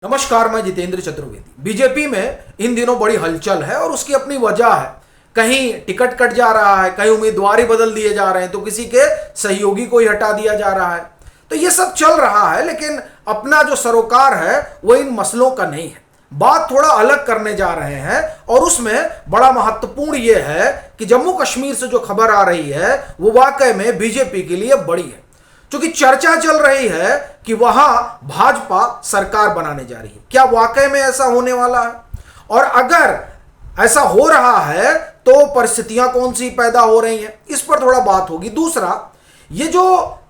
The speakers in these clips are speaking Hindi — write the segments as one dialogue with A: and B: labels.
A: नमस्कार, मैं जितेंद्र चतुर्वेदी। बीजेपी में इन दिनों बड़ी हलचल है और उसकी अपनी वजह है। कहीं टिकट कट जा रहा है, कहीं उम्मीदवार ही बदल दिए जा रहे हैं, तो किसी के सहयोगी को ही हटा दिया जा रहा है। तो ये सब चल रहा है, लेकिन अपना जो सरोकार है वो इन मसलों का नहीं है। बात थोड़ा अलग करने जा रहे हैं और उसमें बड़ा महत्वपूर्ण ये है कि जम्मू कश्मीर से जो खबर आ रही है वो वाकई में बीजेपी के लिए बड़ी है। क्योंकि चर्चा चल रही है कि वहां भाजपा सरकार बनाने जा रही है। क्या वाकई में ऐसा होने वाला है? और अगर ऐसा हो रहा है तो परिस्थितियां कौन सी पैदा हो रही हैं, इस पर थोड़ा बात होगी। दूसरा, ये जो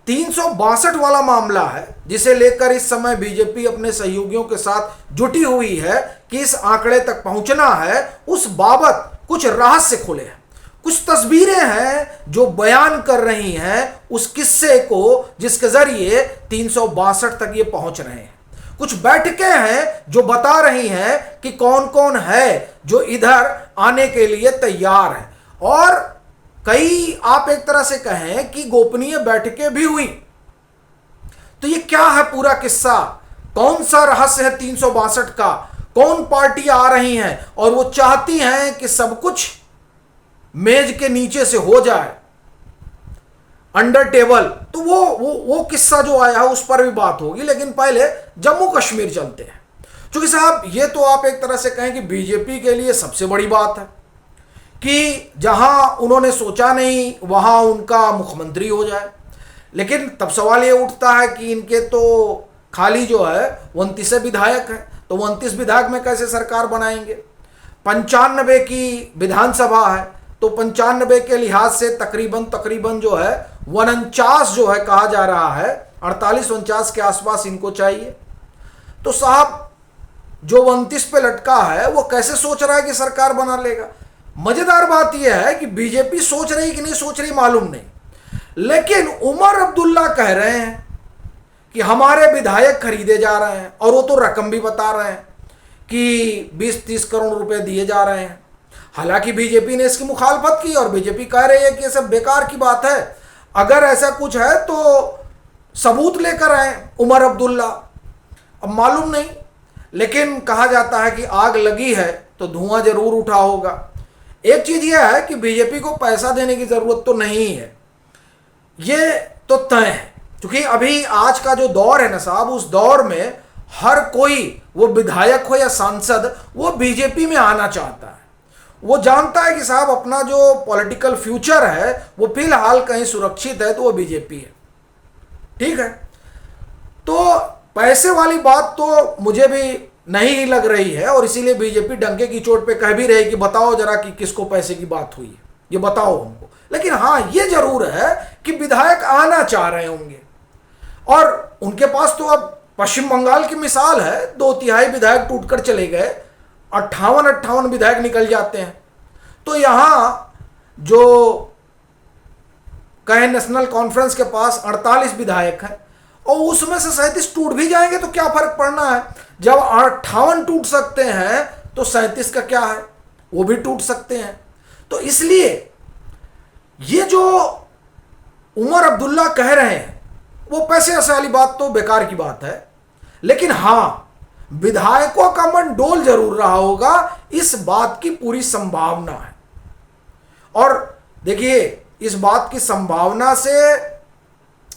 A: 362 वाला मामला है जिसे लेकर इस समय बीजेपी अपने सहयोगियों के साथ जुटी हुई है कि इस आंकड़े तक पहुंचना है, उस बाबत कुछ रहस्य खुले हैं। कुछ तस्वीरें हैं जो बयान कर रही हैं उस किस्से को जिसके जरिए 362 तक ये पहुंच रहे हैं। कुछ बैठकें हैं जो बता रही हैं कि कौन कौन है जो इधर आने के लिए तैयार है। और कई, आप एक तरह से कहें कि गोपनीय बैठकें भी हुई। तो ये क्या है पूरा किस्सा? कौन सा रहस्य है 362 का? कौन पार्टी आ रही हैं और वो चाहती हैं कि सब कुछ मेज के नीचे से हो जाए, अंडर टेबल? तो वो किस्सा जो आया है उस पर भी बात होगी। लेकिन पहले जम्मू कश्मीर चलते हैं। क्योंकि साहब, ये तो आप एक तरह से कहें कि बीजेपी के लिए सबसे बड़ी बात है कि जहां उन्होंने सोचा नहीं वहां उनका मुख्यमंत्री हो जाए। लेकिन तब सवाल ये उठता है कि इनके तो खाली जो है 29 विधायक हैं, तो 29 विधायक में कैसे सरकार बनाएंगे? 95 की विधानसभा है, तो 95 के लिहाज से तकरीबन जो है 49 जो है कहा जा रहा है, 48-49 के आसपास इनको चाहिए। तो साहब, जो 29 पे लटका है वो कैसे सोच रहा है कि सरकार बना लेगा? मजेदार बात यह है कि बीजेपी सोच रही कि नहीं सोच रही मालूम नहीं, लेकिन उमर अब्दुल्ला कह रहे हैं कि हमारे विधायक खरीदे जा रहे हैं, और वो तो रकम भी बता रहे हैं कि 20-30 करोड़ रुपए दिए जा रहे हैं। हालांकि बीजेपी ने इसकी मुखालफत की और बीजेपी कह रही है कि ये सब बेकार की बात है। अगर ऐसा कुछ है तो सबूत लेकर आए उमर अब्दुल्ला। अब मालूम नहीं, लेकिन कहा जाता है कि आग लगी है तो धुआं जरूर उठा होगा। एक चीज यह है कि बीजेपी को पैसा देने की जरूरत तो नहीं है, ये तो तय है। क्योंकि अभी आज का जो दौर है ना साहब, उस दौर में हर कोई, वो विधायक हो या सांसद, वो बीजेपी में आना चाहता है। वो जानता है कि साहब अपना जो पॉलिटिकल फ्यूचर है वो फिलहाल कहीं सुरक्षित है तो वो बीजेपी है। ठीक है, तो पैसे वाली बात तो मुझे भी नहीं लग रही है, और इसीलिए बीजेपी डंके की चोट पे कह भी रही कि बताओ जरा कि किसको पैसे की बात हुई है, ये बताओ हमको। लेकिन हाँ, ये जरूर है कि विधायक आना चाह रहे होंगे, और उनके पास तो अब पश्चिम बंगाल की मिसाल है, 2/3 विधायक टूटकर चले गए, 58 विधायक निकल जाते हैं। तो यहां जो कहे नेशनल कॉन्फ्रेंस के पास 48 विधायक हैं और उसमें से 37 टूट भी जाएंगे तो क्या फर्क पड़ना है? जब 58 टूट सकते हैं तो 37 का क्या है, वो भी टूट सकते हैं। तो इसलिए ये जो उमर अब्दुल्ला कह रहे हैं वो पैसे ऐसे वाली बात तो बेकार की बात है। लेकिन हां, विधायकों का मन डोल जरूर रहा होगा, इस बात की पूरी संभावना है। और देखिए, इस बात की संभावना से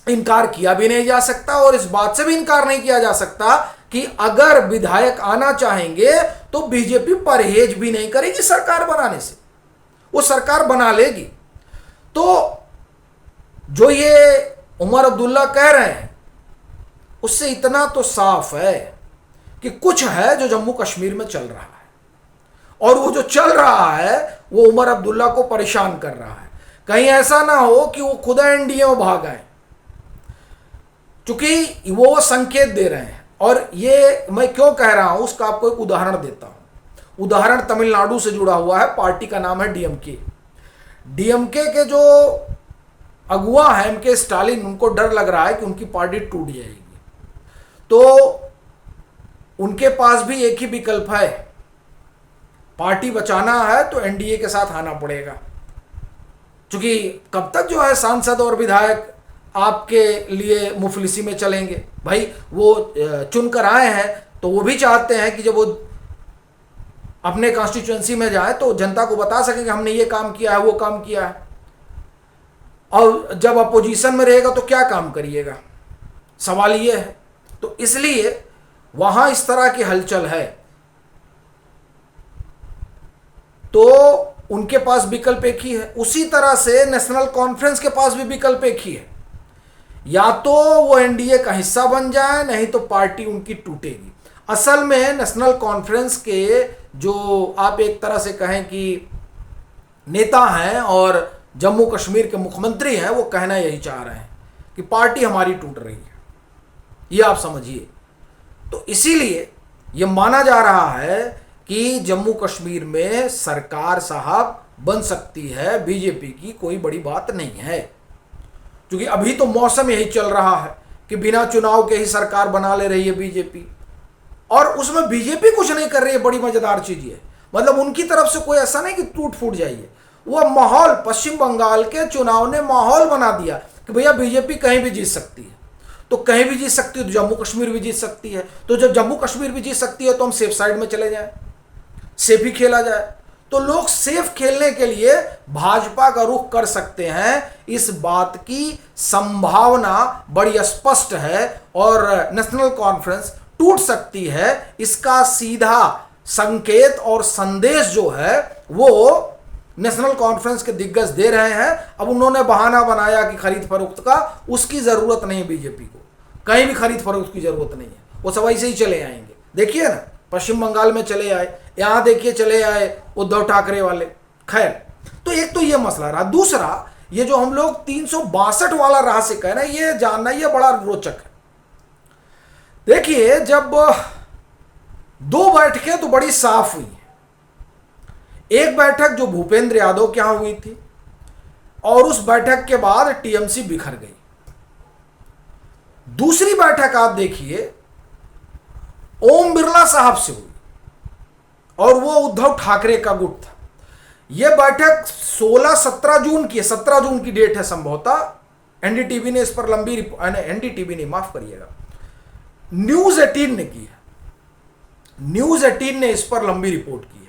A: इनकार किया भी नहीं जा सकता, और इस बात से भी इनकार नहीं किया जा सकता कि अगर विधायक आना चाहेंगे तो बीजेपी परहेज भी नहीं करेगी सरकार बनाने से, वो सरकार बना लेगी। तो जो ये उमर अब्दुल्ला कह रहे हैं उससे इतना तो साफ है कि कुछ है जो जम्मू कश्मीर में चल रहा है, और वो जो चल रहा है वो उमर अब्दुल्ला को परेशान कर रहा है। कहीं ऐसा ना हो कि वो खुद एनडीए में भाग आए, क्योंकि वो संकेत दे रहे हैं। और ये मैं क्यों कह रहा हूं उसका आपको एक उदाहरण देता हूं। उदाहरण तमिलनाडु से जुड़ा हुआ है, पार्टी का नाम है डीएमके। डीएमके के जो अगुआ है एमके स्टालिन, उनको डर लग रहा है कि उनकी पार्टी टूट जाएगी। तो उनके पास भी एक ही विकल्प है, पार्टी बचाना है तो एनडीए के साथ आना पड़ेगा। क्योंकि कब तक जो है सांसद और विधायक आपके लिए मुफलिसी में चलेंगे? भाई वो चुनकर आए हैं तो वो भी चाहते हैं कि जब वो अपने कॉन्स्टिट्यूएंसी में जाए तो जनता को बता सके कि हमने ये काम किया है, वो काम किया है। और जब अपोजिशन में रहेगा तो क्या काम करिएगा, सवाल ये है। तो इसलिए वहां इस तरह की हलचल है, तो उनके पास विकल्प एक ही है। उसी तरह से नेशनल कॉन्फ्रेंस के पास भी विकल्प एक ही है, या तो वो एनडीए का हिस्सा बन जाए, नहीं तो पार्टी उनकी टूटेगी। असल में नेशनल कॉन्फ्रेंस के जो आप एक तरह से कहें कि नेता हैं और जम्मू कश्मीर के मुख्यमंत्री हैं, वो कहना यही चाह रहे हैं कि पार्टी हमारी टूट रही है, ये आप समझिए। तो इसीलिए ये माना जा रहा है कि जम्मू कश्मीर में सरकार साहब बन सकती है, बीजेपी की कोई बड़ी बात नहीं है, क्योंकि अभी तो मौसम यही चल रहा है कि बिना चुनाव के ही सरकार बना ले रही है बीजेपी, और उसमें बीजेपी कुछ नहीं कर रही है। बड़ी मजेदार चीज ये, मतलब उनकी तरफ से कोई ऐसा नहीं कि टूट फूट जाइए, वो माहौल, पश्चिम बंगाल के चुनाव ने माहौल बना दिया कि भैया बीजेपी कहीं भी जीत सकती है, तो कहीं भी जीत सकती है तो जम्मू कश्मीर भी जीत सकती है। तो जब जम्मू कश्मीर भी जीत सकती है तो हम सेफ साइड में चले जाएं, सेफ ही खेला जाए। तो लोग सेफ खेलने के लिए भाजपा का रुख कर सकते हैं, इस बात की संभावना बड़ी स्पष्ट है। और नेशनल कॉन्फ्रेंस टूट सकती है, इसका सीधा संकेत और संदेश जो है वो नेशनल कॉन्फ्रेंस के दिग्गज दे रहे हैं। अब उन्होंने बहाना बनाया कि खरीद फरोख्त का, उसकी जरूरत नहीं है बीजेपी को, कहीं भी खरीद फरोख्त की जरूरत नहीं है, वो सब ऐसे ही चले आएंगे। देखिए ना, पश्चिम बंगाल में चले आए, यहां देखिए चले आए उद्धव ठाकरे वाले। खैर, तो एक तो ये मसला रहा। दूसरा, ये जो हम लोग 362 वाला रहस्य कह रहे हैं, ये जानना ये बड़ा रोचक है। देखिए, जब दो बैठकें तो बड़ी साफ हुई, एक बैठक जो भूपेंद्र यादव के यहां हुई थी, और उस बैठक के बाद टीएमसी बिखर गई। दूसरी बैठक आप देखिए ओम बिरला साहब से हुई, और वो उद्धव ठाकरे का गुट था। यह बैठक 16-17 जून की है, 17 जून की डेट है संभवतः। एनडीटीवी ने इस पर लंबी, एनडीटीवी नहीं, माफ करिएगा, न्यूज 18 ने की है, न्यूज 18 ने इस पर लंबी रिपोर्ट की है।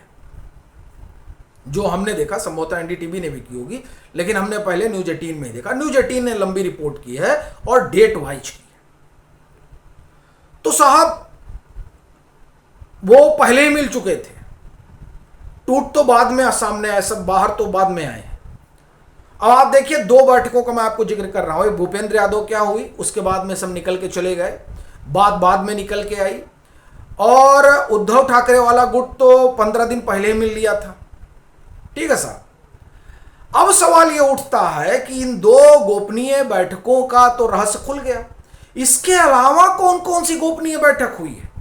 A: जो हमने देखा, संभवतः एनडीटीवी ने भी की होगी, लेकिन हमने पहले न्यूज 18 में ही देखा। न्यूज 18 ने लंबी रिपोर्ट की है और डेट वाइज की है। तो साहब वो पहले ही मिल चुके थे, टूट तो बाद में सामने आए, सब बाहर तो बाद में आए। अब आप देखिए, दो बैठकों का मैं आपको जिक्र कर रहा हूं। भूपेंद्र यादव क्या हुई, उसके बाद में सब निकल के चले गए, बात बाद में निकल के आई। और उद्धव ठाकरे वाला गुट तो 15 दिन पहले ही मिल लिया था। ठीक है साहब, अब सवाल यह उठता है कि इन दो गोपनीय बैठकों का तो रहस्य खुल गया, इसके अलावा कौन कौन सी गोपनीय बैठक हुई है।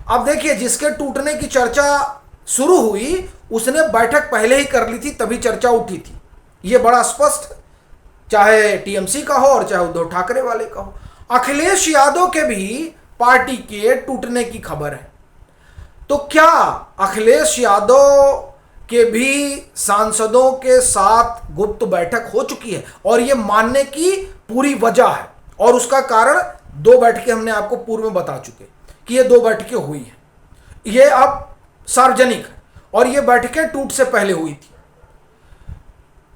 A: अब देखिए, जिसके टूटने की चर्चा शुरू हुई उसने बैठक पहले ही कर ली थी, तभी चर्चा उठी थी, यह बड़ा स्पष्ट, चाहे टीएमसी का हो और चाहे उद्धव ठाकरे वाले का हो। अखिलेश यादव के भी पार्टी के टूटने की खबर है। तो क्या अखिलेश यादव के भी सांसदों के साथ गुप्त बैठक हो चुकी है? और यह मानने की पूरी वजह है, और उसका कारण दो बैठकें हमने आपको पूर्व में बता चुके कि ये दो बैठकें हुई हैं, ये अब सार्वजनिक है, और ये बैठकें टूट से पहले हुई थी।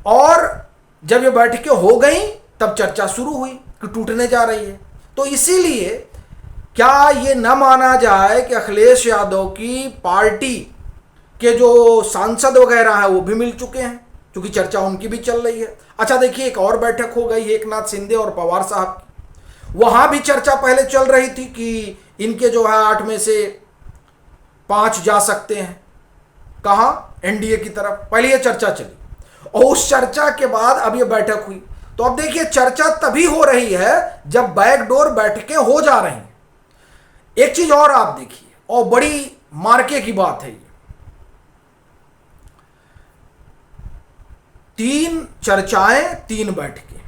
A: और जब ये बैठकें हो गई तब चर्चा शुरू हुई कि टूटने जा रही है। तो इसीलिए क्या ये न माना जाए कि अखिलेश यादव की पार्टी के जो सांसद वगैरह हैं वो भी मिल चुके हैं, क्योंकि चर्चा उनकी भी चल रही है। अच्छा देखिए, एक और बैठक हो गई एकनाथ शिंदे और पवार साहब की, वहां भी चर्चा पहले चल रही थी कि इनके जो है 8 में से 5 जा सकते हैं, कहां, एनडीए की तरफ। पहले यह चर्चा चली, और उस चर्चा के बाद अब यह बैठक हुई। तो अब देखिए, चर्चा तभी हो रही है जब बैकडोर बैठकें हो जा रही हैं। एक चीज और आप देखिए, और बड़ी मार्के की बात है ये, 3 चर्चाएं 3 बैठकें,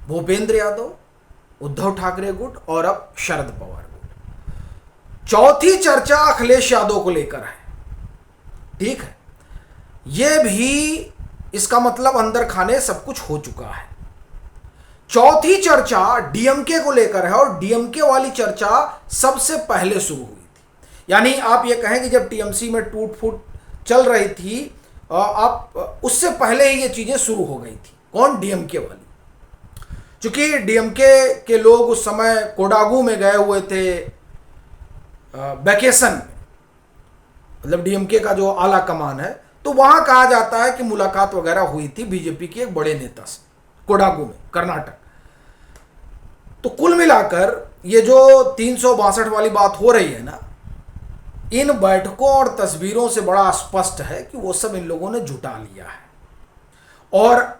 A: भूपेंद्र यादव, उद्धव ठाकरे गुट और अब शरद पवार गुट। चौथी चर्चा अखिलेश यादव को लेकर है। ठीक है, यह भी इसका मतलब अंदर खाने सब कुछ हो चुका है। चौथी चर्चा डीएमके को लेकर है, और डीएमके वाली चर्चा सबसे पहले शुरू हुई थी। यानी आप ये कहें कि जब टीएमसी में टूट फूट चल रही थी, आप उससे पहले ही ये चीजें शुरू हो गई थी। कौन? डीएमके वाली। चूंकि डीएमके के लोग उस समय कोडागू में गए हुए थे वैकेशन में, मतलब डीएमके का जो आला कमान है, तो वहां कहा जाता है कि मुलाकात वगैरह हुई थी बीजेपी के एक बड़े नेता से कोडागू में, कर्नाटक। तो कुल मिलाकर ये जो 362 वाली बात हो रही है ना, इन बैठकों और तस्वीरों से बड़ा स्पष्ट है कि वो सब इन लोगों ने जुटा लिया है। और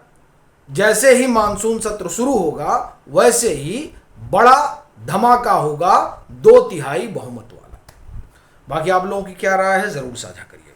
A: जैसे ही मानसून सत्र शुरू होगा वैसे ही बड़ा धमाका होगा 2/3 बहुमत वाला। बाकी आप लोगों की क्या राय है, जरूर साझा करिए।